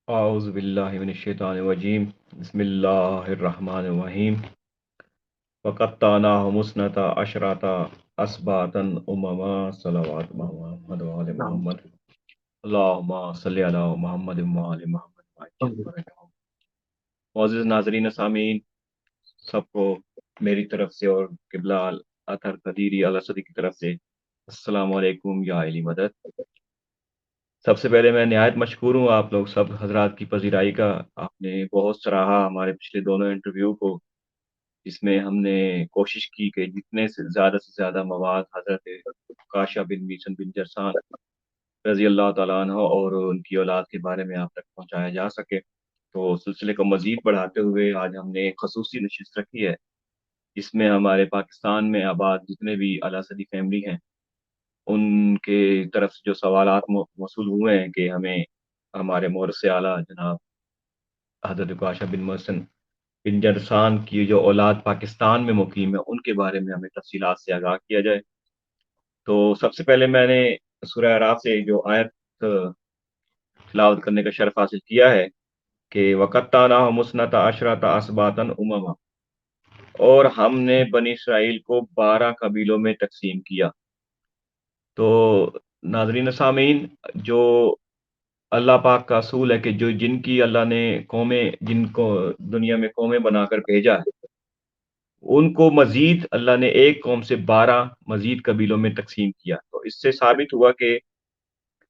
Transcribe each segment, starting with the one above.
اعوذ باللہ من الشیطان الرجیم بسم اللہ الرحمن الرحیم وقطعناہم اثنتا عشرۃ اسباطا امما صلوات محمد وعلی نعم. محمد اللہم صلی علی محمد وعلی محمد وعجل فرجہم۔ معزز ناظرین سامعین، سب کو میری طرف سے اور قبلہ اطہر قدیری الاسدی کی طرف سے السلام علیکم یا علی مدد۔ سب سے پہلے میں نہایت مشکور ہوں آپ لوگ سب حضرات کی پذیرائی کا۔ آپ نے بہت سراہا ہمارے پچھلے دونوں انٹرویو کو، جس میں ہم نے کوشش کی کہ جتنے سے زیادہ مواد حضرت کاشا بن میسن بن جرسان رضی اللہ تعالیٰ عنہ اور ان کی اولاد کے بارے میں آپ تک پہنچایا جا سکے۔ تو سلسلے کو مزید بڑھاتے ہوئے آج ہم نے ایک خصوصی نشست رکھی ہے، جس میں ہمارے پاکستان میں آباد جتنے بھی الاسدی فیملی ہیں ان کے طرف سے جو سوالات موصول ہوئے ہیں کہ ہمیں ہمارے مورث اعلیٰ جناب حضرت کاشا بن محسن بن جرسان کی جو اولاد پاکستان میں مقیم ہے ان کے بارے میں ہمیں تفصیلات سے آگاہ کیا جائے۔ تو سب سے پہلے میں نے سورہ اعراف سے جو آیت تلاوت کرنے کا شرف حاصل کیا ہے کہ وَقَطَّعْنَاهُمُ اثْنَتَا عَشْرَةَ أَسْبَاطًا أُمَمًا، اور ہم نے بنی اسرائیل کو 12 قبیلوں میں تقسیم کیا۔ تو ناظرین سامعین، جو اللہ پاک کا اصول ہے کہ جن کی اللہ نے قومیں، جن کو دنیا میں قومیں بنا کر بھیجا ہے، ان کو مزید اللہ نے ایک قوم سے 12 مزید قبیلوں میں تقسیم کیا۔ تو اس سے ثابت ہوا کہ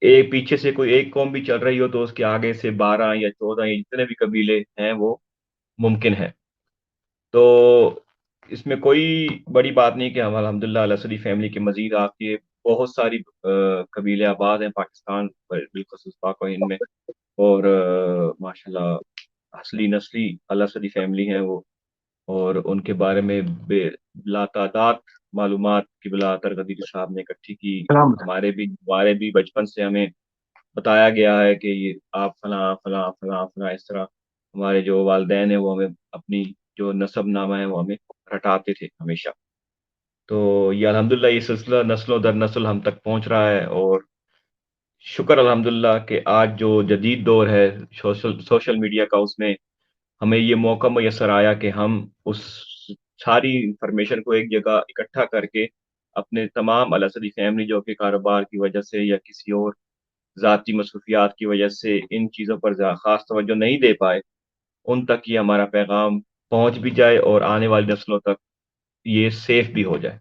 ایک پیچھے سے کوئی ایک قوم بھی چل رہی ہو تو اس کے آگے سے 12 یا 14 یا جتنے بھی قبیلے ہیں وہ ممکن ہے۔ تو اس میں کوئی بڑی بات نہیں کہ ہم الحمدللہ الاسدی فیملی کے مزید آپ کے بہت ساری قبیلے آباد ہیں پاکستان پر، بالخصوص پاک و ہند میں، اور ماشاءاللہ اصلی نسلی الاسدی فیملی ہیں وہ، اور ان کے بارے میں بے لاتعداد معلومات قبلہ اطہر قدیری صاحب نے اکٹھی کی۔ سلامت. ہمارے بھی بچپن سے ہمیں بتایا گیا ہے کہ یہ آپ فلاں فلاں فلاں فلاں، اس طرح ہمارے جو والدین ہیں وہ ہمیں اپنی جو نسب نامہ ہے وہ ہمیں رٹاتے تھے ہمیشہ۔ تو یہ الحمدللہ یہ سلسلہ نسلوں در نسل ہم تک پہنچ رہا ہے، اور شکر الحمدللہ کہ آج جو جدید دور ہے سوشل میڈیا کا، اس میں ہمیں یہ موقع میسر آیا کہ ہم اس ساری انفارمیشن کو ایک جگہ اکٹھا کر کے اپنے تمام الاسدی فیملی جو کہ کاروبار کی وجہ سے یا کسی اور ذاتی مصروفیات کی وجہ سے ان چیزوں پر خاص توجہ نہیں دے پائے، ان تک یہ ہمارا پیغام پہنچ بھی جائے اور آنے والی نسلوں تک یہ سیف بھی ہو جائے۔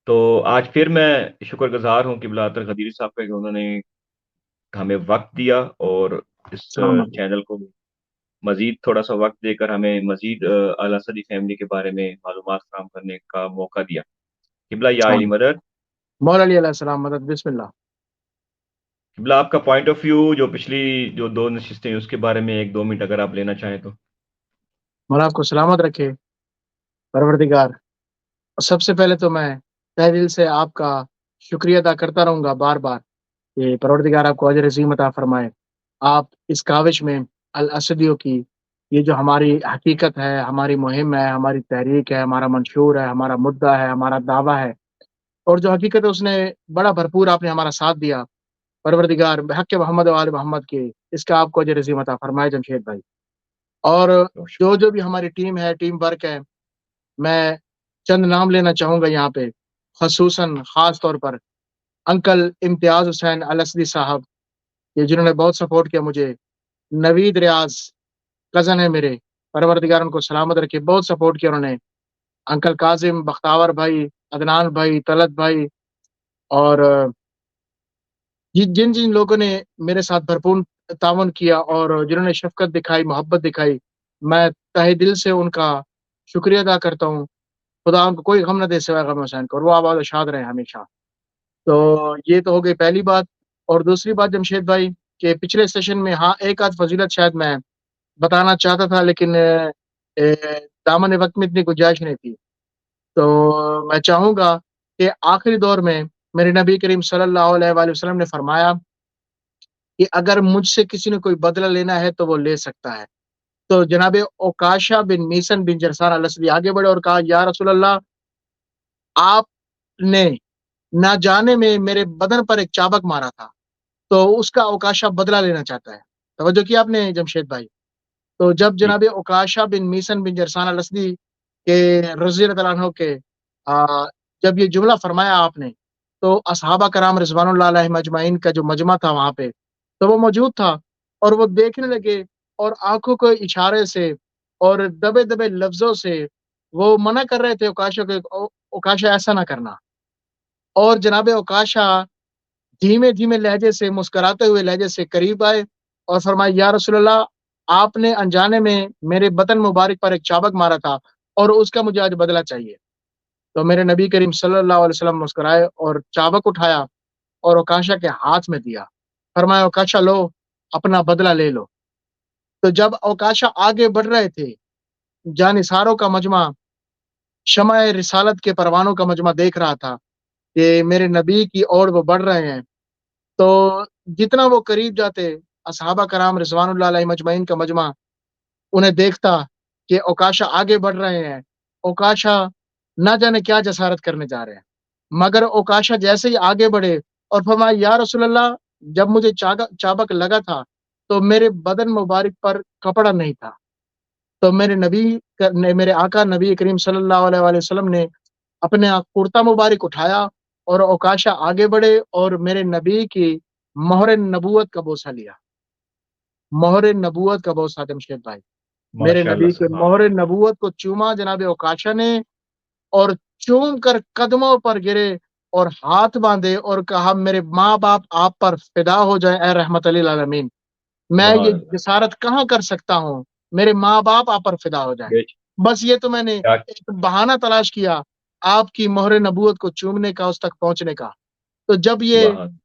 تو آج پھر میں شکر گزار ہوں قبلہ اطہر قدیری صاحب کا کہ انہوں نے ہمیں وقت دیا اور اس سلامت. چینل کو مزید تھوڑا سا وقت دے کر ہمیں مزید الاسدی فیملی کے بارے میں معلومات فراہم کرنے کا موقع دیا۔ قبلہ یا علی سلامت. مدد۔ مولا علی علیہ السلام مدد. بسم اللہ. قبلہ آپ کا پوائنٹ آف ویو جو پچھلی جو 2 نشستیں اس کے بارے میں 1-2 منٹ اگر آپ لینا چاہیں تو۔ مولا آپ کو سلامت رکھے پروردگار. اور سب سے پہلے تو میں تہ دل سے آپ کا شکریہ ادا کرتا رہوں گا بار بار کہ پروردگار آپ کو اجر عظیم عطا فرمائے۔ آپ اس کاوش میں الاسدیوں کی یہ جو ہماری حقیقت ہے، ہماری مہم ہے، ہماری تحریک ہے، ہمارا منشور ہے، ہمارا مدعا ہے، ہمارا دعویٰ ہے، اور جو حقیقت ہے اس نے بڑا بھرپور آپ نے ہمارا ساتھ دیا پروردگار بحق محمد و آل محمد کے، اس کا آپ کو اجر عظیم عطا فرمائے جمشید بھائی۔ اور جو بھی ہماری ٹیم ہے، ٹیم ورک ہے، میں چند نام لینا چاہوں گا یہاں پہ، خصوصاً خاص طور پر انکل امتیاز حسین الاسدی صاحب، یہ جنہوں نے بہت سپورٹ کیا مجھے۔ نوید ریاض کزن ہے میرے، پروردگار ان کو سلامت رکھے، بہت سپورٹ کیا انہوں نے۔ انکل کاظم، بختاور بھائی، عدنان بھائی، طلعت بھائی، اور جن جن لوگوں نے میرے ساتھ بھرپور تعاون کیا اور جنہوں نے شفقت دکھائی، محبت دکھائی، میں تہ دل سے ان کا شکریہ ادا کرتا ہوں۔ خدا ان کو کوئی غم نہ دے سوائے غم حسین کو، اور وہ آباد و شاد رہے ہمیشہ۔ تو یہ تو ہو گئی پہلی بات۔ اور دوسری بات جمشید بھائی کہ پچھلے سیشن میں ہاں ایک آدھ فضیلت شاید میں بتانا چاہتا تھا، لیکن دامن وقت میں اتنی گنجائش نہیں تھی۔ تو میں چاہوں گا کہ آخری دور میں میرے نبی کریم صلی اللہ علیہ وآلہ وسلم نے فرمایا کہ اگر مجھ سے کسی نے کوئی بدلہ لینا ہے تو وہ لے سکتا ہے۔ تو جناب اوکاشا بن میسن بن جرسان الاسدی آگے بڑھے اور کہا، یا رسول اللہ، آپ نے نہ جانے میں میرے بدن پر ایک چابک مارا تھا، تو اس کا اوکاشا بدلہ لینا چاہتا ہے۔ توجہ کیا آپ نے جمشید بھائی؟ تو جب جناب اوکاشا بن میسن بن جرسان الاسدی کے رضی اللہ عنہ کے جب یہ جملہ فرمایا آپ نے، تو اصحابہ کرام رضوان اللہ علیہم اجمعین کا جو مجمع تھا وہاں پہ، تو وہ موجود تھا اور وہ دیکھنے لگے اور آنکھوں کو اشارے سے اور دبے دبے لفظوں سے وہ منع کر رہے تھے اوکاشا کو، اوکاشا ایسا نہ کرنا۔ اور جناب اوکاشا دھیمے دھیمے لہجے سے، مسکراتے ہوئے لہجے سے قریب آئے اور فرمایا یا رسول اللہ، آپ نے انجانے میں میرے بدن مبارک پر ایک چابک مارا تھا اور اس کا مجھے آج بدلہ چاہیے۔ تو میرے نبی کریم صلی اللہ علیہ وسلم مسکرائے اور چابک اٹھایا اور اوکاشا کے ہاتھ میں دیا، فرمایا اوکاشا لو، اپنا بدلہ لے لو۔ تو جب اوکاشا آگے بڑھ رہے تھے، جانثاروں کا مجمع، شمع رسالت کے پروانوں کا مجمع دیکھ رہا تھا کہ میرے نبی کی اور وہ بڑھ رہے ہیں، تو جتنا وہ قریب جاتے، اصحابہ کرام رضوان اللہ علیہ مجمعین کا مجمع انہیں دیکھتا کہ اوکاشا آگے بڑھ رہے ہیں، اوکاشا نہ جانے کیا جسارت کرنے جا رہے ہیں، مگر اوکاشا جیسے ہی آگے بڑھے اور فرمایا یا رسول اللہ، جب مجھے چابک لگا تھا تو میرے بدن مبارک پر کپڑا نہیں تھا، تو میرے آقا نبی کریم صلی اللہ علیہ وآلہ وسلم نے اپنے کرتا مبارک اٹھایا اور اوکاشا آگے بڑھے اور میرے نبی کی مہر نبوت کا بوسہ لیا۔ مہر نبوت کا بوسہ جمشید بھائی، میرے ماشاء اللہ، نبی کے سبحان مہر اللہ۔ نبوت کو چوما جناب اوکاشا نے اور چوم کر قدموں پر گرے اور ہاتھ باندھے اور کہا میرے ماں باپ آپ پر فدا ہو جائیں اے رحمت للعالمین، میں سبحان یہ اللہ۔ جسارت کہاں کر سکتا ہوں، میرے ماں باپ آپ پر فدا ہو جائیں۔ بیچ بس یہ تو میں نے کیا ایک بہانہ تلاش کیا آپ کی مہر نبوت کو چومنے کا، اس تک پہنچنے کا۔ تو جب یہ سبحان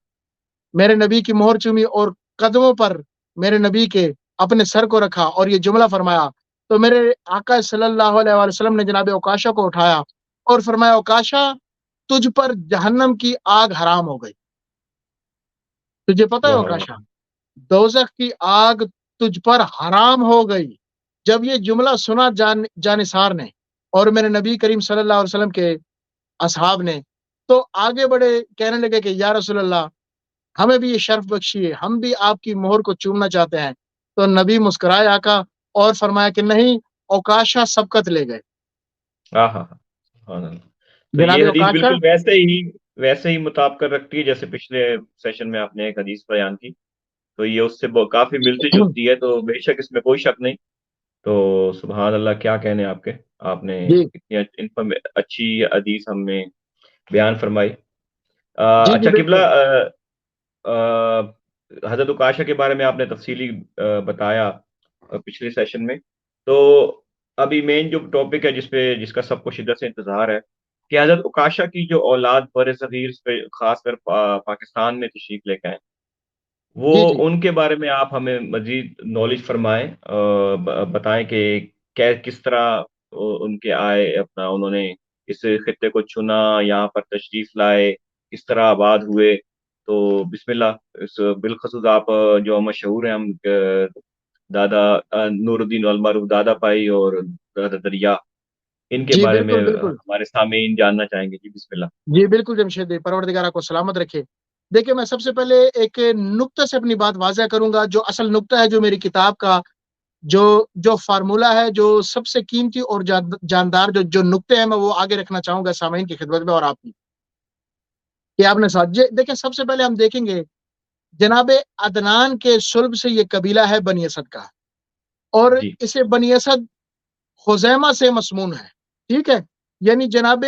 میرے نبی کی مہر چومی اور قدموں پر میرے نبی کے اپنے سر کو رکھا اور یہ جملہ فرمایا، تو میرے آقا صلی اللہ علیہ وآلہ وسلم نے جناب اوکاشا کو اٹھایا اور فرمایا اوکاشا، تجھ پر جہنم کی آگ حرام ہو گئی۔ تجھے پتہ ہے اوکاشا، اللہ، دوزخ کی آگ تجھ پر حرام ہو گئی۔ جب یہ جملہ سنا جانثار نے اور میرے نبی کریم صلی اللہ علیہ وسلم کے اصحاب نے، تو آگے بڑھے، کہنے لگے کہ یا رسول اللہ، ہمیں بھی یہ شرف بخشیے، ہم بھی آپ کی مہر کو چومنا چاہتے ہیں۔ تو نبی مسکرائے آقا اور فرمایا کہ نہیں، اوکاشا سبقت لے گئے۔ ہاں ہاں ہاں، سبحان اللہ۔ تو جناب یہ حدیث اوکاشا، بالکل ویسے ہی مطابقت رکھتی ہے جیسے پچھلے سیشن میں آپ نے ایک حدیث بیان کی، تو یہ اس سے کافی ملتی جلتی ہے، تو بے شک اس میں کوئی شک نہیں۔ تو سبحان اللہ، کیا کہنے آپ نے جی اتنی اچھی حدیث ہمیں بیان فرمائی۔ جی جی اچھا قبلہ، بالکل حضرت عکاشہ کے بارے میں آپ نے تفصیلی بتایا پچھلے سیشن میں، تو ابھی مین جو ٹاپک ہے جس کا سب کو شدت سے انتظار ہے کہ حضرت عکاشہ کی جو اولاد بر صغیر خاص کر پاکستان میں تشریف لے کے آئے، وہ جی جی ان کے بارے میں آپ ہمیں مزید نالج فرمائیں، بتائیں کہ کس طرح ان کے آئے، انہوں نے اس خطے کو چنا، یہاں پر تشریف لائے، کس طرح آباد ہوئے۔ تو بسم اللہ، بالخصوص آپ جو مشہور ہیں، ہم دادا نور الدین المعروف دادا پائی اور دادا دریا، ان کے جی بارے میں بالکل بالکل ہمارے سامعین جاننا چاہیں گے۔ جی بسم اللہ۔ جی بالکل جمشید بھائی، پروردگار آپ کو سلامت رکھے۔ دیکھیں، میں سب سے پہلے ایک نقطہ سے اپنی بات واضح کروں گا، جو اصل نقطہ ہے، جو میری کتاب کا جو فارمولہ ہے، جو سب سے قیمتی اور جاندار جو نقطے ہیں، میں وہ آگے رکھنا چاہوں گا سامعین کی خدمت میں اور آپ کی، کہ آپ نے ساتھ دیکھیں۔ سب سے پہلے ہم دیکھیں گے جناب عدنان کے صلب سے یہ قبیلہ ہے بنی اسد کا، اور جی اسے بنی اسد خزیمہ سے مسمون ہے، ٹھیک ہے؟ یعنی جناب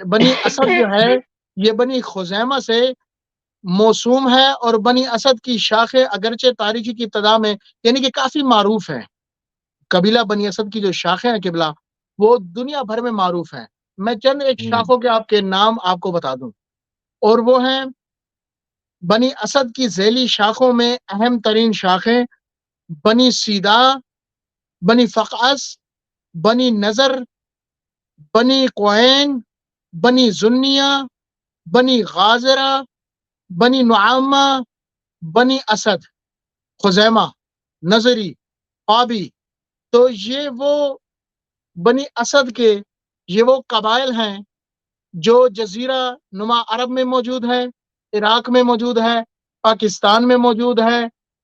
بنی اسد جو ہے یہ بنی خزیمہ سے موسوم ہے، اور بنی اسد کی شاخیں اگرچہ تاریخی کی ابتدا میں یعنی کہ کافی معروف ہیں۔ قبیلہ بنی اسد کی جو شاخیں ہیں قبلہ، وہ دنیا بھر میں معروف ہیں۔ میں چند ایک شاخوں کے آپ کے نام آپ کو بتا دوں، اور وہ ہیں بنی اسد کی ذیلی شاخوں میں اہم ترین شاخیں بنی سیدا، بنی فقعس، بنی نظر، بنی قوین، بنی زنیہ، بنی غازرہ، بنی نعامہ، بنی اسد، خزیمہ، نظری، قابی۔ تو یہ وہ بنی اسد کے یہ وہ قبائل ہیں جو جزیرہ نما عرب میں موجود ہے، عراق میں موجود ہے، پاکستان میں موجود ہے،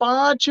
5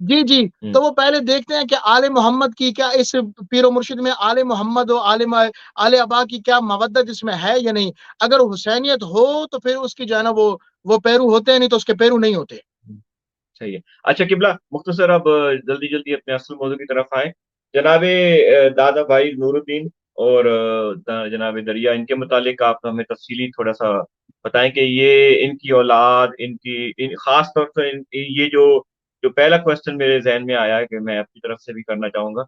جی جی، تو وہ پہلے دیکھتے ہیں کہ آل محمد کی کیا اس پیر و مرشد میں آل محمد و آل ابا کی کیا مودت اس میں ہے یا نہیں. اگر حسینیت ہو تو پھر اس کی جو ہے نا وہ پیرو ہوتے ہیں، نہیں تو اس کے پیرو نہیں ہوتے. صحیح ہے. اچھا قبلہ، مختصر اب جلدی جلدی اپنے اصل موضوع کی طرف آئیں. جناب دادا بھائی نور الدین اور جناب دریا، ان کے متعلق آپ ہمیں تفصیلی تھوڑا سا بتائیں کہ یہ ان کی اولاد، خاص طور پر یہ جو پہلا کوشچن میرے ذہن میں آیا ہے کہ میں اپنی طرف سے بھی کرنا چاہوں گا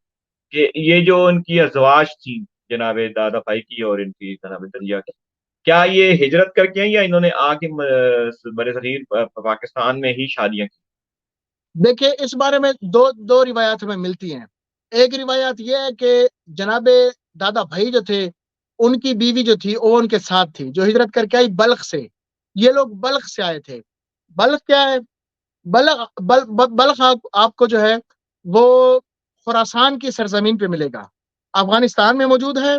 کہ یہ جو ان کی ازواج تھیں جناب دادا بھائی کی اور ان کی جناب دریا کی، کیا یہ ہجرت کر کے ہیں یا انہوں نے آ کے بر صغیر پاکستان میں ہی شادیاں کی؟ دیکھیں اس بارے میں دو روایات ہمیں ملتی ہیں. ایک روایت یہ ہے کہ جناب دادا بھائی جو تھے ان کی بیوی جو تھی وہ ان کے ساتھ تھی، جو ہجرت کر کے آئی بلخ سے. یہ لوگ بلخ سے آئے تھے. بلخ کیا ہے؟ بلخ آپ کو جو ہے وہ خراسان کی سرزمین پہ ملے گا، افغانستان میں موجود ہے،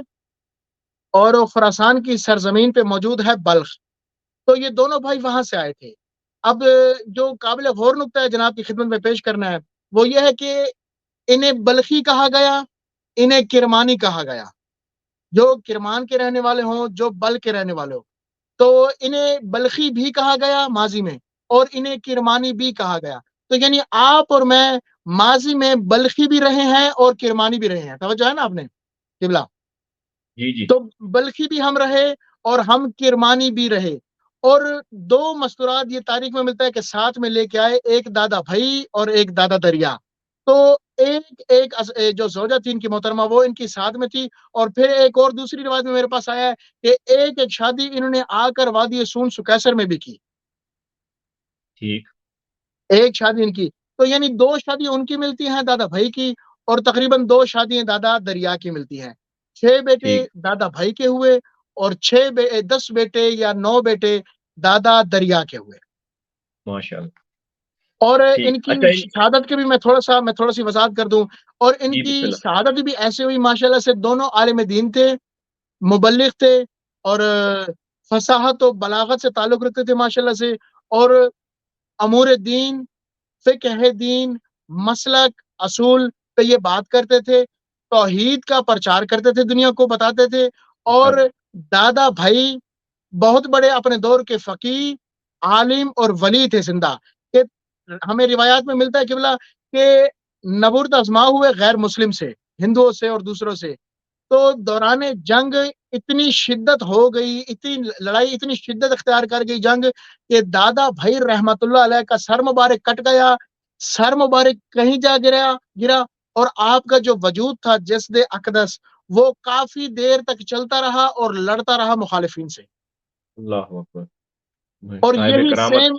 اور خراسان کی سرزمین پہ موجود ہے بلخ. تو یہ دونوں بھائی وہاں سے آئے تھے. اب جو قابل غور نقطہ ہے جناب کی خدمت میں پیش کرنا ہے وہ یہ ہے کہ انہیں بلخی کہا گیا، انہیں کرمانی کہا گیا. جو کرمان کے رہنے والے ہوں، جو بل کے رہنے والے ہوں، تو انہیں بلخی بھی کہا گیا ماضی میں، اور انہیں کرمانی بھی کہا گیا. تو یعنی آپ اور میں ماضی میں بلخی بھی رہے ہیں اور کرمانی بھی رہے ہیں. توجہ ہے نا آپ نے قبلہ؟ جی جی تو بلخی بھی ہم رہے اور ہم کرمانی بھی رہے. اور دو مستورات یہ تاریخ میں ملتا ہے کہ ساتھ میں لے کے آئے، ایک دادا بھائی اور ایک دادا دریا. تو ایک جو زوجہ تھی ان کی محترمہ وہ ان کی ساتھ میں تھی. اور پھر ایک اور دوسری روایت میں میرے پاس آیا ہے کہ ایک شادی انہوں نے آ کر وادی سون سکیسر میں بھی کی. ٹھیک. ایک شادی ان کی، تو یعنی دو شادی ان کی ملتی ہیں دادا بھائی کی، اور تقریباً دو شادیاں دادا دریا کی ملتی ہیں. 6 بیٹے ٹھیک. دادا بھائی کے ہوئے اور 10 بیٹے یا 9 بیٹے دادا دریا کے ہوئے. ماشاء اللہ. اور ٹھیک. ان کی اچھا شہادت کے بھی میں تھوڑا سی وضاحت کر دوں. اور ان جی کی بسم اللہ. شہادت بھی ایسے ہوئی ماشاءاللہ سے، دونوں عالم دین تھے، مبلغ تھے، اور فصاحت و بلاغت سے تعلق رکھتے تھے ماشاءاللہ سے. اور امور دین، فقہ دین، مسلک، اصول پہ یہ بات کرتے تھے، توحید کا پرچار کرتے تھے، دنیا کو بتاتے تھے. اور دادا بھائی بہت بڑے اپنے دور کے فقیہ، عالم اور ولی تھے زندہ. کہ ہمیں روایات میں ملتا ہے قبلہ کہ نبرد آزما ہوئے غیر مسلم سے، ہندوؤں سے اور دوسروں سے. تو دوران جنگ اتنی شدت ہو گئی، اتنی لڑائی، اتنی شدت اختیار کر گئی جنگ کہ دادا بھائی رحمت اللہ علیہ کا سر مبارک کٹ گیا، سر مبارک کہیں جا گرا. اور آپ کا جو وجود تھا جسد اقدس وہ کافی دیر تک چلتا رہا اور لڑتا رہا مخالفین سے. اللہ اکبر. اور صاحب یہی کرامت. سیم،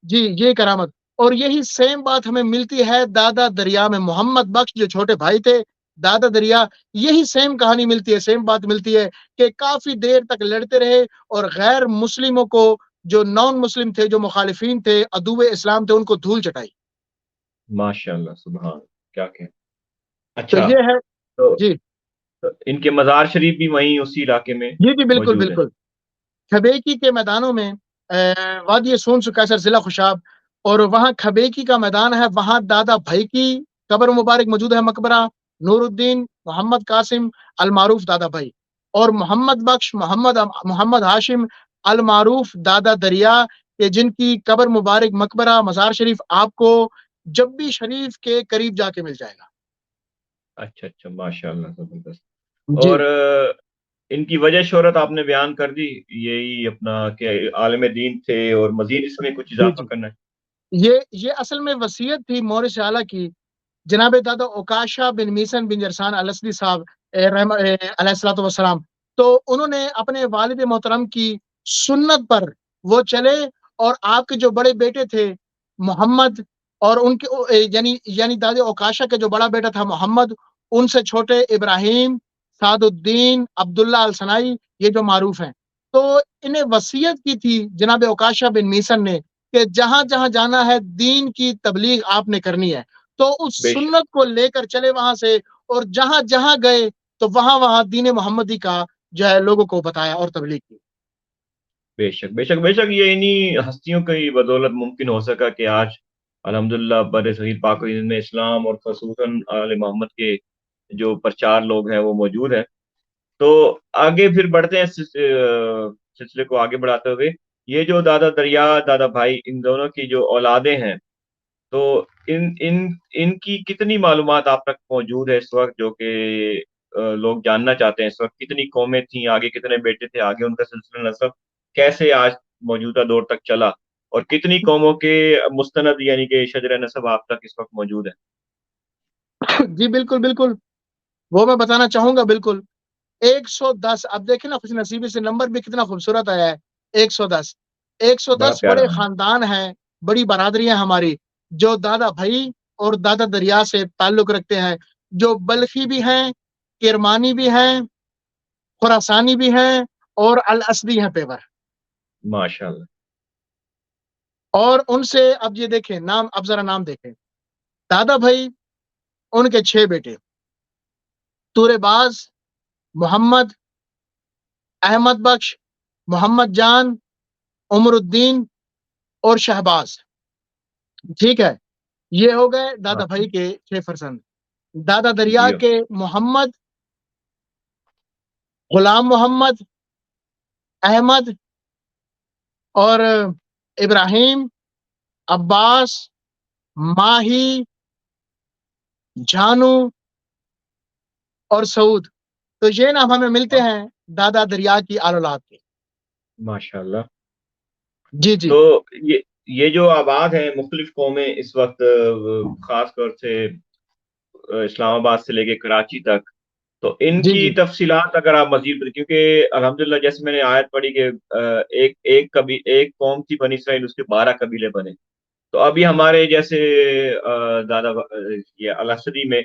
جی یہ کرامت، اور یہی سیم بات ہمیں ملتی ہے دادا دریا میں. محمد بخش جو چھوٹے بھائی تھے، دادا دریا، یہی سیم کہانی ملتی ہے، سیم بات ملتی ہے کہ کافی دیر تک لڑتے رہے اور غیر مسلموں کو، جو نان مسلم تھے، جو مخالفین تھے، عدو اسلام تھے، ان کو دھول چٹائی. ماشاء اللہ سبحان. کیا کہ تو اچھا. یہ ہے. تو جی تو ان کے مزار شریف بھی وہیں اسی علاقے میں جی جی، بالکل موجود ہے؟ بالکل. کھبیکی کے میدانوں میں، وادی سون سکیسر ضلع خوشاب، اور وہاں کھبیکی کا میدان ہے، وہاں دادا بھائی کی قبر مبارک موجود ہے، مقبرہ نور الدین محمد قاسم المعروف دادا بھائی، اور محمد بخش محمد ہاشم المعروف دادا دریا، کہ جن کی قبر مبارک، مقبرہ، مزار شریف آپ کو جب بھی شریف کے قریب جا کے مل جائے گا. اچھا اچھا، ماشاء اللہ زبردست. جی اور ان کی وجہ شہرت آپ نے بیان کر دی، یہی اپنا کہ عالم دین تھے، اور مزید اس میں کچھ جی اضافہ جی، کرنا ہے؟ یہ اصل میں وصیت تھی مورث اعلیٰ کی. جناب دادا اوکاشا بن میسن بن جرسان الاسدی صاحب علیہ الصلوۃ والسلام، تو انہوں نے اپنے والد محترم کی سنت پر وہ چلے. اور آپ کے جو بڑے بیٹے تھے محمد، اور ان کے یعنی دادا اوکاشا کا جو بڑا بیٹا تھا محمد، ان سے چھوٹے ابراہیم، سعد الدین، عبداللہ السنائی، یہ جو معروف ہیں. تو انہیں وصیت کی تھی جناب اوکاشا بن میسن نے کہ جہاں جہاں جانا ہے دین کی تبلیغ آپ نے کرنی ہے. تو اس بے شک. سنت کو لے کر چلے وہاں سے، اور جہاں جہاں گئے تو وہاں وہاں دین محمدی کا جو ہے لوگوں کو بتایا اور تبلیغ کی. بے شک بے شک بے شک، یہ انہی ہستیوں کی بدولت ممکن ہو سکا کہ آج الحمدللہ بر صغیر پاک و ہند میں اسلام اور خصوصاً آل محمد کے جو پرچار لوگ ہیں وہ موجود ہیں. تو آگے پھر بڑھتے ہیں سلسلے کو آگے بڑھاتے ہوئے. یہ جو دادا دریا دادا بھائی ان دونوں کی جو اولادیں ہیں، تو ان ان ان کی کتنی معلومات آپ تک موجود ہے اس وقت، جو کہ لوگ جاننا چاہتے ہیں اس وقت؟ کتنی قومیں تھیں، آگے کتنے بیٹے تھے، آگے ان کا سلسلہ نسب کیسے آج موجودہ دور تک چلا، اور کتنی قوموں کے مستند یعنی کہ شجر نسب آپ تک اس وقت موجود ہے؟ جی بالکل بالکل، وہ میں بتانا چاہوں گا. بالکل 110. اب دیکھیں نا خوش نصیبی سے نمبر بھی کتنا خوبصورت آیا ہے. 110 بڑا 110 پیارا بڑے نام خاندان ہیں، بڑی برادریاں ہماری، جو دادا بھائی اور دادا دریا سے تعلق رکھتے ہیں، جو بلخی بھی ہیں، کرمانی بھی ہیں، خراسانی بھی ہیں، اور الاسدی ہیں پیور. ہے. ماشاء اللہ. اور ان سے اب یہ دیکھیں نام، اب ذرا نام دیکھیں. دادا بھائی ان کے 6 بیٹے: تورے باز، محمد، احمد بخش، محمد جان، عمر الدین اور شہباز. ٹھیک ہے، یہ ہو گئے دادا بھائی کے 6 فرزند. دادا دریا جی کے محمد، غلام محمد، احمد اور ابراہیم، عباس، ماہی، جھانو اور سعود. تو یہ نام ہمیں ملتے ہیں دادا دریا کی آل اولاد کے. ماشاء اللہ. جی جی تو یہ جو آباد ہیں مختلف قومیں اس وقت، خاص طور سے اسلام آباد سے لے کے کراچی تک، تو ان جی کی جی تفصیلات اگر آپ مزید کیونکہ الحمدللہ جیسے میں نے آیت پڑھی کہ ایک قوم تھی بنی اسرائیل، اس کے 12 قبیلے بنے. تو ابھی ہمارے جیسے یہ الاسدی میں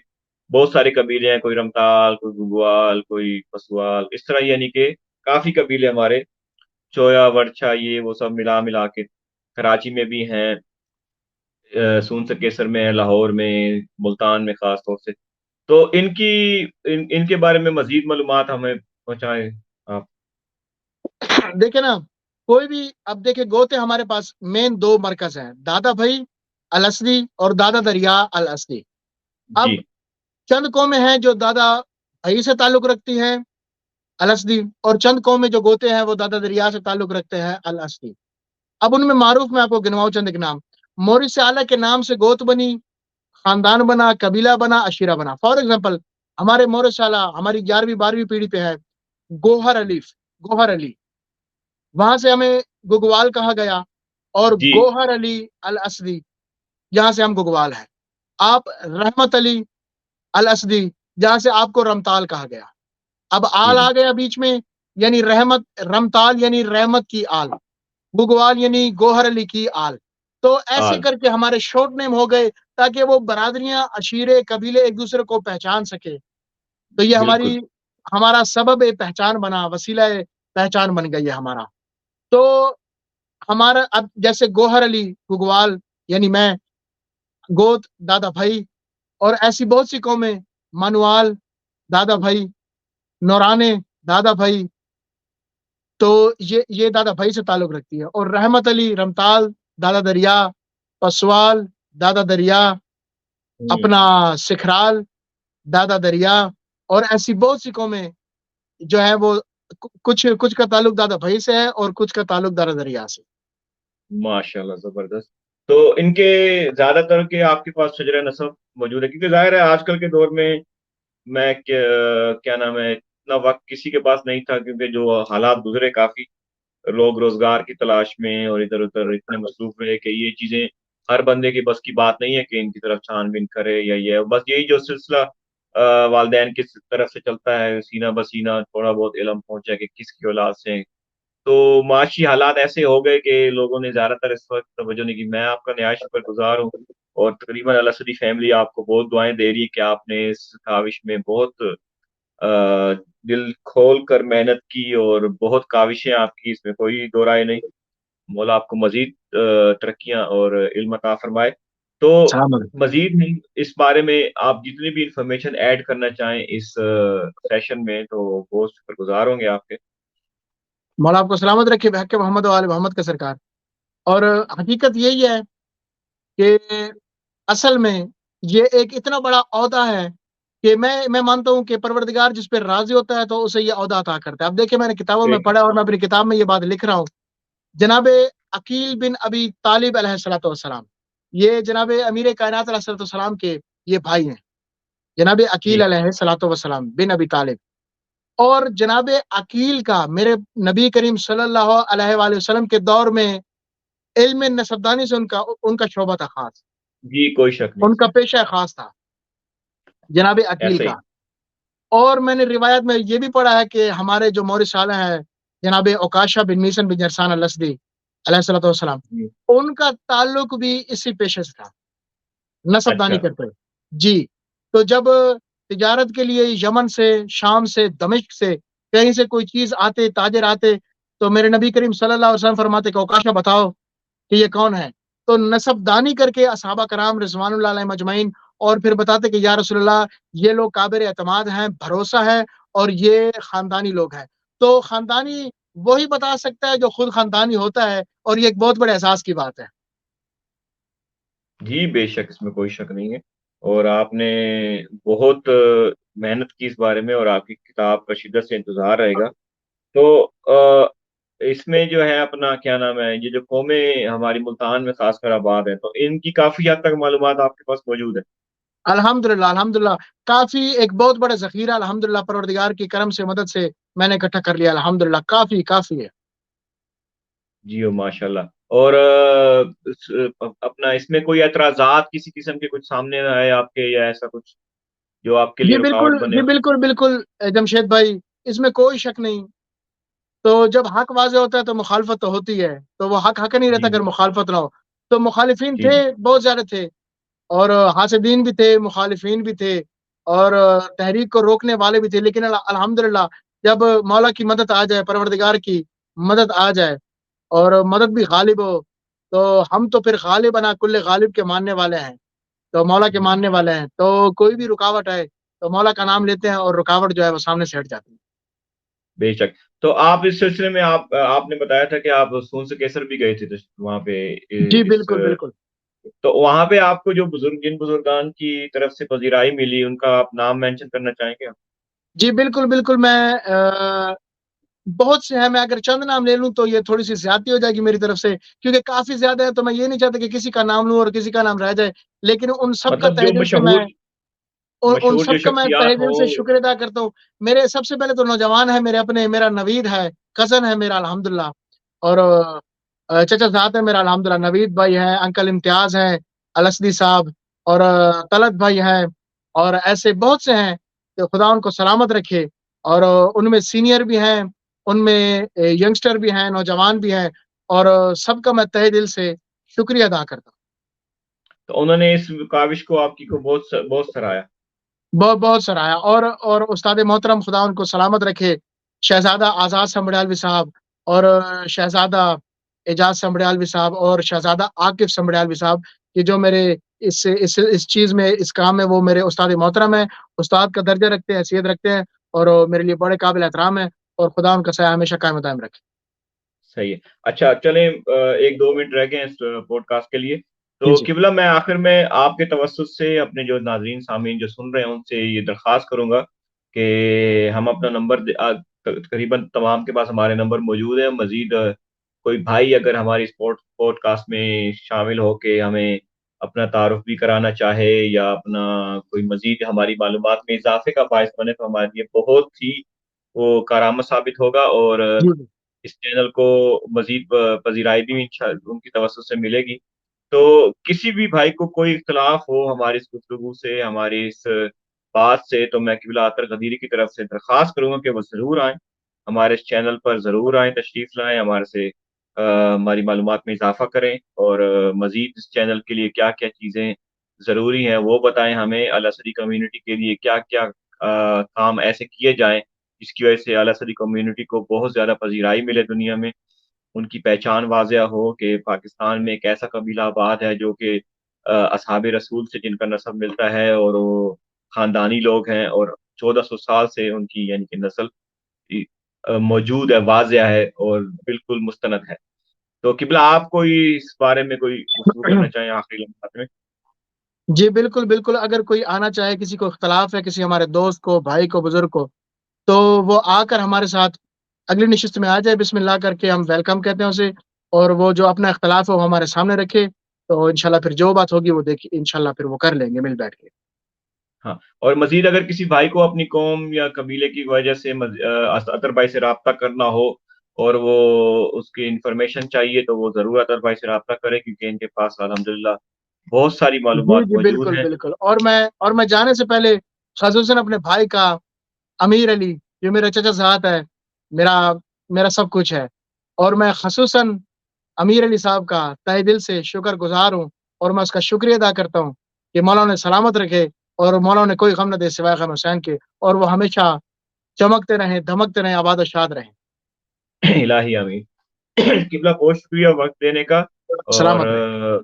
بہت سارے قبیلے ہیں، کوئی رمتال، کوئی گگوال، کوئی پسوال، اس طرح یعنی کہ کافی قبیلے ہمارے، چویا ورچا، یہ وہ سب ملا کے کراچی میں بھی ہیں، سون سکیسر میں ہیں، لاہور میں، ملتان میں خاص طور سے. تو ان کے بارے میں مزید معلومات ہمیں پہنچائیں آپ. دیکھیں نا، کوئی بھی اب دیکھیں گوتے ہمارے پاس مین 2 مرکز ہیں: دادا بھائی الاسدی اور دادا دریا الاسدی. اب جی چند قومیں ہیں جو دادا بھائی سے تعلق رکھتی ہیں الاسدی، اور چند قومیں جو گوتے ہیں وہ دادا دریا سے تعلق رکھتے ہیں الاسدی. اب ان میں معروف میں آپ کو گنواؤں چند ایک نام. مورث اعلیٰ کے نام سے گوت بنی، خاندان بنا، قبیلہ بنا، عشیرہ بنا. فار ایگزامپل ہمارے مورث اعلیٰ ہماری 11ویں 12ویں پیڑھی پہ ہے گوہر علی، وہاں سے ہمیں گگوال کہا گیا، اور جی گوہر علی الاسدی، جہاں سے ہم گگوال ہیں. آپ رحمت علی الاسدی، جہاں سے آپ کو رمتال کہا گیا. اب آل جی آ گیا بیچ میں، یعنی رحمت، رمتال یعنی رحمت کی آل، گگوال یعنی گوہر علی کی آل. تو ایسے آل. کر کے ہمارے شارٹ نیم ہو گئے، تاکہ وہ برادریاں، عشیرے، قبیلے ایک دوسرے کو پہچان سکے. تو یہ بالکل. ہمارا سبب پہچان بنا، وسیلہ پہچان بن گئی ہے ہمارا. تو ہمارا اب جیسے گوہر علی گگوال یعنی میں، گوت دادا بھائی، اور ایسی بہت سی قومیں، منوال دادا بھائی، نورانے دادا بھائی. تو یہ دادا بھائی سے تعلق رکھتی ہے. اور رحمت علی رمتال دادا دریا، پسوال دادا دریا، ہوں. اپنا سکھرال دادا دریا، اور ایسی بہت سی قومیں جو ہے وہ کچھ کا تعلق دادا بھائی سے ہے اور کچھ کا تعلق دادا دریا سے. ماشاء اللہ، زبردست. تو ان کے زیادہ تر کے آپ کے پاس شجرہ نسب موجود ہے؟ کیونکہ ظاہر ہے آج کل کے دور میں کیا نام ہے، اتنا وقت کسی کے پاس نہیں تھا، کیونکہ جو حالات گزرے کافی، لوگ روزگار کی تلاش میں اور ادھر ادھر اتنے مصروف رہے کہ یہ چیزیں ہر بندے کی بس کی بات نہیں ہے کہ ان کی طرف چھان بین کرے، یا یہ بس یہی جو سلسلہ والدین کی طرف سے چلتا ہے، سینہ بسینہ تھوڑا بہت علم پہنچا کہ کس کی اولاد سے ہیں. تو معاشی حالات ایسے ہو گئے کہ لوگوں نے زیادہ تر اس وقت توجہ نہیں کی. میں آپ کا نہایت شکر گزار ہوں، اور تقریباً الاسدی فیملی آپ کو بہت دعائیں دے رہی ہے کہ آپ نے اس کاوش میں بہت دل کھول کر محنت کی، اور بہت کاوشیں آپ کی، اس میں کوئی دو رائے نہیں. مولا آپ کو مزید ترقیاں اور علم عطا فرمائے. تو مزید نہیں اس بارے میں آپ جتنی بھی انفارمیشن ایڈ کرنا چاہیں اس سیشن میں، تو بہت شکر گزار ہوں گے آپ کے. مولا آپ کو سلامت رکھے بحق محمد و آل محمد کا سرکار. اور حقیقت یہی ہے کہ اصل میں یہ ایک اتنا بڑا عہدہ ہے کہ میں مانتا ہوں کہ پروردگار جس پہ راضی ہوتا ہے تو اسے یہ عہدہ عطا کرتا ہے. اب دیکھیں میں نے کتابوں میں پڑھا اور میں اپنی کتاب میں یہ بات لکھ رہا ہوں. جناب عقیل بن ابی طالب علیہ الصلوۃ والسلام، یہ جناب امیر کائنات علیہ الصلوۃ والسلام کے یہ بھائی ہیں، جناب عقیل جی علیہ الصلوۃ والسلام بن ابی طالب. اور جناب عقیل کا میرے نبی کریم صلی اللہ علیہ وآلہ وسلم کے دور میں علم نسبدانی سے ان کا شعبہ تھا خاص، جی، کوئی شک نہیں. ان کا پیشہ خاص تھا جناب عقیل ایسا ہی. کا. اور میں نے روایت میں یہ بھی پڑھا ہے کہ ہمارے جو مورث صالح ہیں جناب اوکاشا بن میسن بن جرسان الاسدی علیہ الصلوۃ والسلام، جی. ان کا تعلق بھی اسی پیشے سے تھا، نسب اچھا. دانی کرتے ہوئے. جی. تو جب تجارت کے لیے یمن سے، شام سے، دمشق سے کہیں سے کوئی چیز آتے، تاجر آتے، تو میرے نبی کریم صلی اللہ علیہ وسلم فرماتے کہ اوکاشا بتاؤ کہ یہ کون ہے. تو نسب دانی کر کے اصحابہ کرام رضوان اللہ علیہ مجمعین اور پھر بتاتے کہ یا رسول اللہ یہ لوگ قابل اعتماد ہیں، بھروسہ ہے، اور یہ خاندانی لوگ ہیں. تو خاندانی وہی بتا سکتا ہے جو خود خاندانی ہوتا ہے، اور یہ ایک بہت بڑے احساس کی بات ہے. جی، بے شک، اس میں کوئی شک نہیں ہے. اور آپ نے بہت محنت کی اس بارے میں، اور آپ کی کتاب کا شدت سے انتظار رہے گا. تو اس میں جو ہے اپنا کیا نام ہے، یہ جو قومیں ہماری ملتان میں خاص کر آباد ہیں، تو ان کی کافی حد تک معلومات آپ کے پاس موجود ہے. الحمدللہ الحمدللہ، کافی ایک بہت بڑا ذخیرہ الحمدللہ پروردگار کی کرم سے، مدد سے میں نے اکٹھا کر لیا. الحمدللہ کافی کافی ہے. جی ماشاء اللہ. اور اپنا اس میں کوئی اعتراضات کسی قسم کے کچھ سامنے آئے آپ کے، یا ایسا کچھ جو آپ کے جی لیے بالکل، رکاوٹ بنے جی ہو؟ بالکل بالکل جمشید بھائی، اس میں کوئی شک نہیں. تو جب حق واضح ہوتا ہے تو مخالفت تو ہوتی ہے، تو وہ حق نہیں رہتا جی اگر مخالفت نہ ہو. تو مخالفین جی تھے، جی. بہت زیادہ تھے، اور حاسدین بھی تھے، مخالفین بھی تھے، اور تحریک کو روکنے والے بھی تھے. لیکن الحمدللہ جب مولا کی مدد آ جائے، پروردگار کی مدد آ جائے، اور مدد بھی غالب ہو، تو ہم تو پھر غالب بنا کل غالب کے ماننے والے ہیں، تو مولا کے ماننے والے ہیں. تو کوئی بھی رکاوٹ ہے تو مولا کا نام لیتے ہیں، اور رکاوٹ جو ہے وہ سامنے سے ہٹ جاتی ہے. بے شک. تو آپ اس سلسلے میں آپ نے بتایا تھا کہ آپ سون سے کیسر بھی گئے تھے وہاں پہ. جی اس بالکل بالکل. تو وہاں پہ آپ کو جو جن بزرگان کی طرف سے پذیرائی ملی، ان کا آپ نام مینشن کرنا چاہیں گے؟ جی بالکل بالکل. میں بہت سے ہیں، میں اگر چند نام لے لوں تو یہ تھوڑی سی زیادتی ہو جائے گی میری طرف سے، کیونکہ کافی زیادہ ہے. تو میں یہ نہیں چاہتا کہ کسی کا نام لوں اور کسی کا نام رہ جائے. لیکن ان سب کا مطلب تہہ جو دل سے مشہور ان مشہور جو سب کا میں تہہ شخصیات دل سے ہوں. شکر ادا کرتا ہوں. میرے سب سے پہلے تو نوجوان ہے، میرا نوید ہے، کزن ہے میرا الحمدللہ. اور چچا صاحب ہے میرا الحمدللہ، نوید بھائی ہیں، انکل امتیاز ہیں، الاسدی صاحب، اور طلعت بھائی ہیں، اور ایسے بہت سے ہیں کہ خدا ان کو سلامت رکھے. اور ان میں سینئر بھی ہیں، ان میں ینگسٹر بھی ہیں، نوجوان بھی ہیں، اور سب کا میں تہہ دل سے شکریہ ادا کرتا ہوں. تو انہوں نے اس کاوش کو آپ کی کو بہت بہت سراہا. بہت بہت سراہا. اور استاد محترم خدا ان کو سلامت رکھے، شہزادہ آزاد سمبڑیالوی صاحب، اور شہزادہ اعجاز سمبڑیالوی صاحب، اور شہزادہ عاقف سمبڑیالوی صاحب، کہ جو میرے اس چیز میں، اس کام میں، وہ میرے استاد محترم ہیں، استاد کا درجہ رکھتے ہیں، حیثیت رکھتے ہیں، اور میرے لیے بڑے قابل احترام ہیں. اور خدا ان کا سایہ ہمیشہ قائم و دائم رکھے. صحیح ہے. اچھا چلیں، 1-2 منٹ رہ گئے ہیں اس پوڈ کاسٹ کے لیے. جی تو جی قبلہ، میں آخر میں آپ کے توسط سے اپنے جو ناظرین سامعین جو سن رہے ہیں ان سے یہ درخواست کروں گا کہ ہم اپنا نمبر تقریباً تمام کے پاس ہمارے نمبر موجود ہیں. مزید کوئی بھائی اگر ہماری اس پوڈ کاسٹ میں شامل ہو کے ہمیں اپنا تعارف بھی کرانا چاہے، یا اپنا کوئی مزید ہماری معلومات میں اضافے کا باعث بنے، تو ہمارے لیے بہت ہی وہ کارآمد ثابت ہوگا. اور جی اس چینل کو مزید پذیرائی بھی ان کی توسط سے ملے گی. تو کسی بھی بھائی کو کوئی اختلاف ہو ہماری اس گفتگو سے، ہماری اس بات سے، تو میں قبلہ اطہر غدیری کی طرف سے درخواست کروں گا کہ وہ ضرور آئیں، ہمارے اس چینل پر ضرور آئیں، تشریف لائیں، ہمارے سے ہماری معلومات میں اضافہ کریں، اور مزید اس چینل کے لیے کیا کیا چیزیں ضروری ہیں وہ بتائیں ہمیں. الاسری کمیونٹی کے لیے کیا کیا کام ایسے کیے جائیں جس کی وجہ سے الاسری کمیونٹی کو بہت زیادہ پذیرائی ملے دنیا میں، ان کی پہچان واضح ہو کہ پاکستان میں ایک ایسا قبیلہ آباد ہے جو کہ اصحاب رسول سے جن کا نسب ملتا ہے، اور وہ خاندانی لوگ ہیں، اور 1400 سال سے ان کی یعنی کہ نسل موجود ہے، واضح ہے، اور بالکل مستند ہے. تو قبلہ آپ کوئی اس بارے میں کوئی گفتگو کرنا چاہیں آخری لمحات میں؟ جی بالکل بالکل، اگر کوئی آنا چاہے، کسی کو اختلاف ہے، کسی ہمارے دوست کو، بھائی کو، بزرگ کو، تو وہ آ کر ہمارے ساتھ اگلی نشست میں آ جائے، بسم اللہ کر کے ہم ویلکم کہتے ہیں اسے، اور وہ جو اپنا اختلاف ہے وہ ہمارے سامنے رکھے، تو انشاءاللہ پھر جو بات ہوگی وہ دیکھیے انشاءاللہ پھر وہ کر لیں گے مل بیٹھ کے۔ ہاں، اور مزید اگر کسی بھائی کو اپنی قوم یا قبیلے کی وجہ سے اطہر بھائی سے رابطہ کرنا ہو اور وہ اس کی انفارمیشن چاہیے تو وہ ضرور اطہر بھائی سے رابطہ کرے، کیونکہ ان کے پاس الحمدللہ بہت ساری جی معلومات جی موجود بالکل ہیں۔ بالکل، اور میں جانے سے پہلے خصوصاً اپنے بھائی کا، امیر علی، جو میرا چچا صاحب ہے، میرا میرا سب کچھ ہے، اور میں خصوصاً امیر علی صاحب کا تہ دل سے شکر گزار ہوں، اور میں اس کا شکریہ ادا کرتا ہوں کہ مولا نے سلامت رکھے، اور مولا نے کوئی غم نہ دے سوائے غم حسین کے، اور وہ ہمیشہ چمکتے رہیں، دھمکتے رہیں، آباد و شاد رہیں۔ الہی آمین۔ قبلہ بہت شکریہ وقت دینے کا، اور سلامت رہیں۔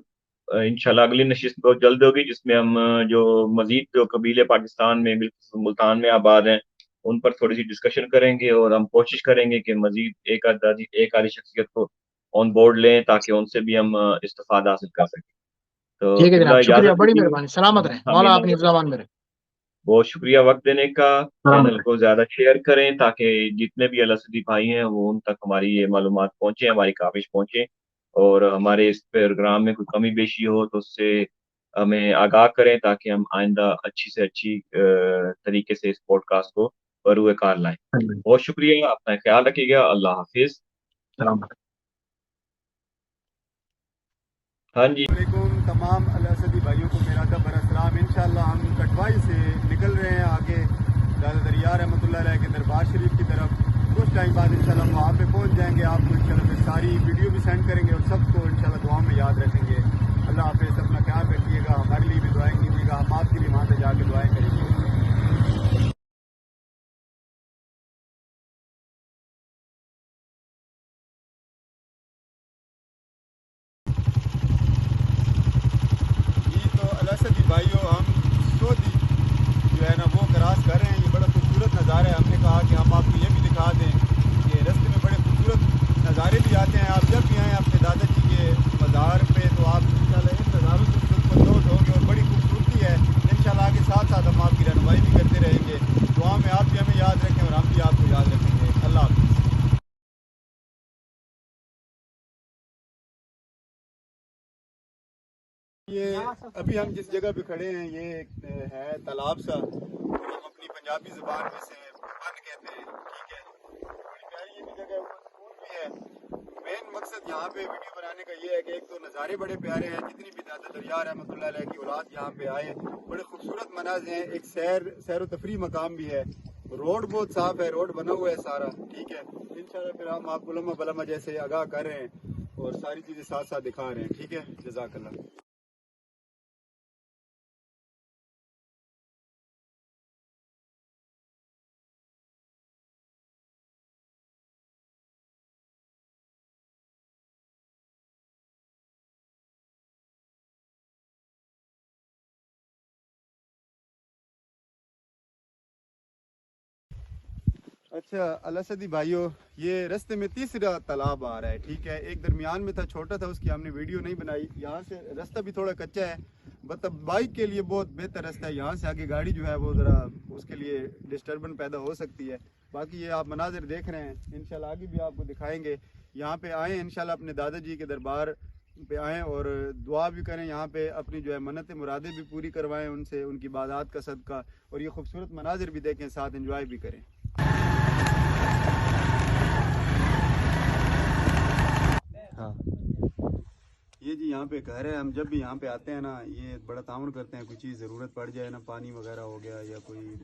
انشاءاللہ اگلی نشست بہت جلد ہوگی، جس میں ہم جو مزید جو قبیلے پاکستان میں ملتان میں آباد ہیں ان پر تھوڑی سی ڈسکشن کریں گے، اور ہم کوشش کریں گے کہ مزید ایک آدھی شخصیت کو آن بورڈ لیں تاکہ ان سے بھی ہم استفادہ حاصل کر سکیں۔ تو ٹھیک ہے قبلہ جناب، شکریہ، اجازت بڑی دیجیے۔ مہربانی، سلامت رہیں، مولا آمین اپنی آمین۔ حفظ امان میں رہیں۔ بہت شکریہ وقت دینے کا۔ سلامت چینل رہیں۔ کو زیادہ شیئر کریں تاکہ جتنے بھی الاسدی بھائی ہیں وہ ان تک ہماری یہ معلومات پہنچیں، ہماری کاوش پہنچیں، اور ہمارے اس پروگرام میں کوئی کمی بیشی ہو تو اس سے ہمیں آگاہ کریں تاکہ ہم آئندہ اچھی سے اچھی طریقے سے اس پوڈ کاسٹ کو بروئے کار لائیں۔ بہت شکریہ، اپنا خیال رکھیے گا، اللہ حافظ۔ سلامت۔ ہاں جی، علیکم تمام الاسدی بھائیوں کو میرا ادب بھرا سلام۔ انشاءاللہ ہم کٹوائی سے نکل رہے ہیں آگے دادا دریا رحمۃ اللہ علیہ کے دربار شریف کی طرف۔ کچھ ٹائم بعد انشاءاللہ ہم وہاں پہ پہنچ جائیں گے، آپ کو انشاءاللہ پھر ساری ویڈیو بھی سینڈ کریں گے، اور سب کو انشاءاللہ دعاؤں میں یاد رکھیں گے۔ اللہ حافظ، اپنا خیال رکھیے گا، ہمارے لیے بھی دعائیں کیجیے گا، ہم آپ کے لیے وہاں پہ جا کے دعائیں کریں گے۔ جی تو الاسدی بھائیوں، ہم سعودی جو ہے نا وہ کراس کر رہے ہیں، یہ بڑا خوبصورت نظارہ ہے۔ ہم نے کہا کہ ہم آپ کو یہ بھی دکھا دیں کہ رستے میں بڑے خوبصورت نظارے بھی آتے ہیں۔ آپ جب بھی آئیں اپنے دادا جی کے مزار پہ تو آپ انشاءاللہ ان نظاروں سے بھی لطف اندوز ہوں گے، اور بڑی خوبصورتی ہے۔ انشاءاللہ آگے ساتھ ساتھ ہم آپ کی رہنمائی بھی کرتے رہیں گے۔ دعا میں آپ بھی ہمیں یاد رکھیں اور ہم بھی آپ کو یاد رکھیں گے۔ اللہ حافظ۔ یہ ابھی ہم جس جگہ پہ کھڑے ہیں یہ ایک ہے تالاب سا، ہم اپنی پنجابی زبان میں سے بن کہتے ہیں، ٹھیک ہے۔ بڑی پیاری یہ بھی جگہ ہے، اوپر سکول بھی ہے۔ مین مقصد یہاں پہ ویڈیو بنانے کا یہ ہے کہ ایک تو نظارے بڑے پیارے ہیں، جتنی بھی دادا دریا رحمۃ اللہ علیہ کی اولاد یہاں پہ آئے، بڑے خوبصورت مناظر ہیں۔ ایک سیر و تفریح مقام بھی ہے، روڈ بہت صاف ہے، روڈ بنا ہوا ہے سارا، ٹھیک ہے۔ انشاءاللہ پھر ہم آپ کو لمحہ بلمحہ جیسے آگاہ کر رہے ہیں اور ساری چیزیں ساتھ ساتھ دکھا رہے ہیں، ٹھیک ہے۔ جزاک اللہ۔ اچھا الاسدی بھائیوں، یہ رستے میں تیسرا تالاب آ رہا ہے، ٹھیک ہے۔ ایک درمیان میں تھا، چھوٹا تھا، اس کی ہم نے ویڈیو نہیں بنائی۔ یہاں سے رستہ بھی تھوڑا کچا ہے، مطلب بائک کے لیے بہت بہتر رستہ ہے۔ یہاں سے آگے گاڑی جو ہے وہ ذرا اس کے لیے ڈسٹربن پیدا ہو سکتی ہے۔ باقی یہ آپ مناظر دیکھ رہے ہیں، انشاءاللہ آگے بھی آپ کو دکھائیں گے۔ یہاں پہ آئیں انشاءاللہ، اپنے دادا جی کے دربار پہ آئیں اور دعا بھی کریں، یہاں پہ اپنی جو ہے منتیں مرادیں بھی پوری کروائیں ان سے، ان کی عبادات کا صدقہ، اور یہ خوبصورت مناظر بھی دیکھیں، ساتھ انجوائے بھی کریں۔ ہاں یہ جی یہاں پہ گھر ہے، ہم جب بھی یہاں پہ آتے ہیں نا یہ بڑا تعاون کرتے ہیں، کوئی چیز ضرورت پڑ جائے نا، پانی وغیرہ ہو گیا یا کوئی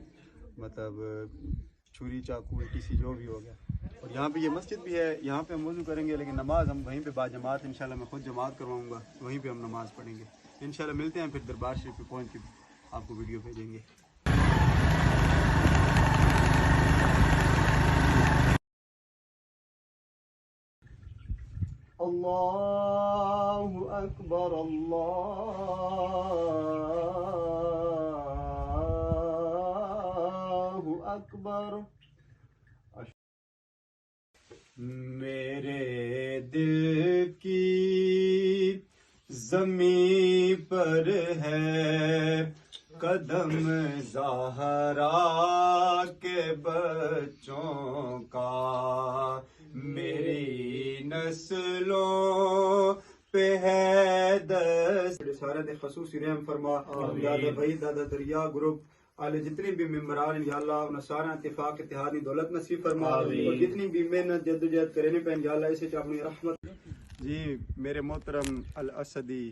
مطلب چھری چاقو کسی جو بھی ہو گیا۔ اور یہاں پہ یہ مسجد بھی ہے، یہاں پہ ہم وضو کریں گے، لیکن نماز ہم وہیں پہ با جماعت انشاءاللہ میں خود جماعت کرواؤں گا، وہیں پہ ہم نماز پڑھیں گے انشاءاللہ۔ ملتے ہیں پھر دربار شریف پہ پہنچ کے آپ کو ویڈیو بھیجیں گے۔ اللہ اکبر، اللہ اکبر۔ میرے دل کی زمین پر ہے قدم زہرا کے بچوں کا، میری نسلوں پہ ہے دست رسالت خصوصی رحم فرما۔ دادا بھائی دادا دریا گروپ والے جتنے بھی ممبران ہیں یا اللہ انہیں سارا اتفاق اتحادی دولت نصیب فرما، اور جتنی بھی محنت جدوجہد کرنے پہ یا اللہ اسے اپنی رحمت۔ جی میرے محترم الاسدی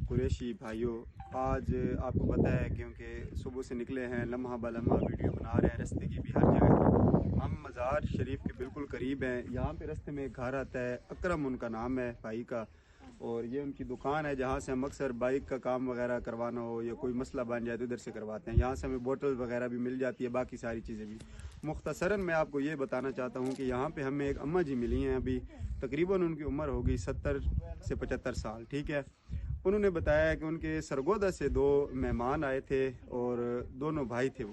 قریشی بھائیوں، آج آپ کو پتہ ہے کیونکہ صبح سے نکلے ہیں، لمحہ بلمحہ ویڈیو بنا رہے ہیں، رستے کی بھی ہر جگہ ہم مزار شریف کے بالکل قریب ہیں۔ یہاں پہ رستے میں ایک گھر آتا ہے، اکرم ان کا نام ہے بھائی کا، اور یہ ان کی دکان ہے جہاں سے ہم اکثر بائک کا کام وغیرہ کروانا ہو یا کوئی مسئلہ بن جائے تو ادھر سے کرواتے ہیں۔ یہاں سے ہمیں بوٹل وغیرہ بھی مل جاتی ہے، باقی ساری چیزیں بھی۔ مختصراً میں آپ کو یہ بتانا چاہتا ہوں کہ یہاں پہ ہمیں ایک اماں جی ملی ہیں، ابھی تقریباً ان کی عمر ہوگی 70 سے 75 سال، ٹھیک ہے۔ انہوں نے بتایا کہ ان کے سرگودا سے 2 مہمان آئے تھے اور دونوں بھائی تھے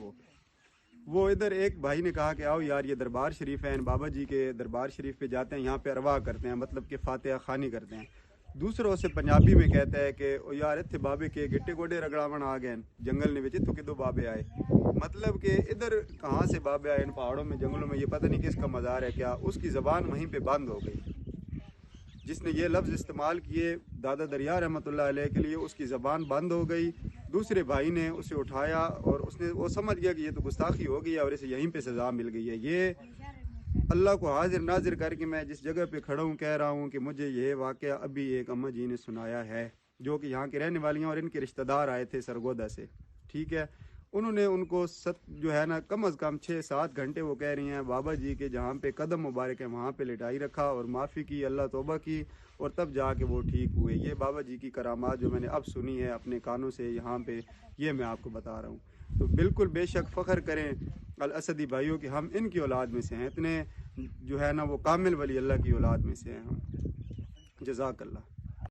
وہ ادھر ایک بھائی نے کہا کہ آؤ یار یہ دربار شریف ہے، بابا جی کے دربار شریف پہ جاتے ہیں، یہاں پہ ارواح کرتے ہیں، مطلب کہ فاتحہ خوانی کرتے ہیں۔ دوسروں سے پنجابی میں کہتا ہے کہ او یار اتھے بابے کے گٹے گوڈے رگڑاون آ گئے جنگل نے وچ، اتھوں کدوں بابے آئے، مطلب کہ ادھر کہاں سے بابے آئے ان پہاڑوں میں جنگلوں میں، یہ پتہ نہیں کس کا مزار ہے کیا۔ اس کی زبان وہیں پہ بند ہو گئی، جس نے یہ لفظ استعمال کیے دادا دریا رحمۃ اللہ علیہ کے لیے، اس کی زبان بند ہو گئی۔ دوسرے بھائی نے اسے اٹھایا اور وہ سمجھ گیا کہ یہ تو گستاخی ہو گئی ہے اور اسے یہیں پہ سزا مل گئی ہے۔ یہ اللہ کو حاضر ناظر کر کے میں جس جگہ پہ کھڑا ہوں کہہ رہا ہوں کہ مجھے یہ واقعہ ابھی ایک اماں جی نے سنایا ہے جو کہ یہاں کے رہنے والی ہیں، اور ان کے رشتہ دار آئے تھے سرگودا سے، ٹھیک ہے۔ انہوں نے ان کو جو ہے نا کم از کم 6-7 گھنٹے وہ کہہ رہی ہیں بابا جی کے جہاں پہ قدم مبارک ہے وہاں پہ لٹائی رکھا اور معافی کی، اللہ توبہ کی، اور تب جا کے وہ ٹھیک ہوئے۔ یہ بابا جی کی کرامات جو میں نے اب سنی ہے اپنے کانوں سے یہاں پہ، یہ میں آپ کو بتا رہا ہوں۔ تو بالکل بے شک فخر کریں الاسدی بھائیوں کہ ہم ان کی اولاد میں سے ہیں، اتنے جو ہے نا وہ کامل ولی اللہ کی اولاد میں سے ہیں ہم۔ جزاک اللہ۔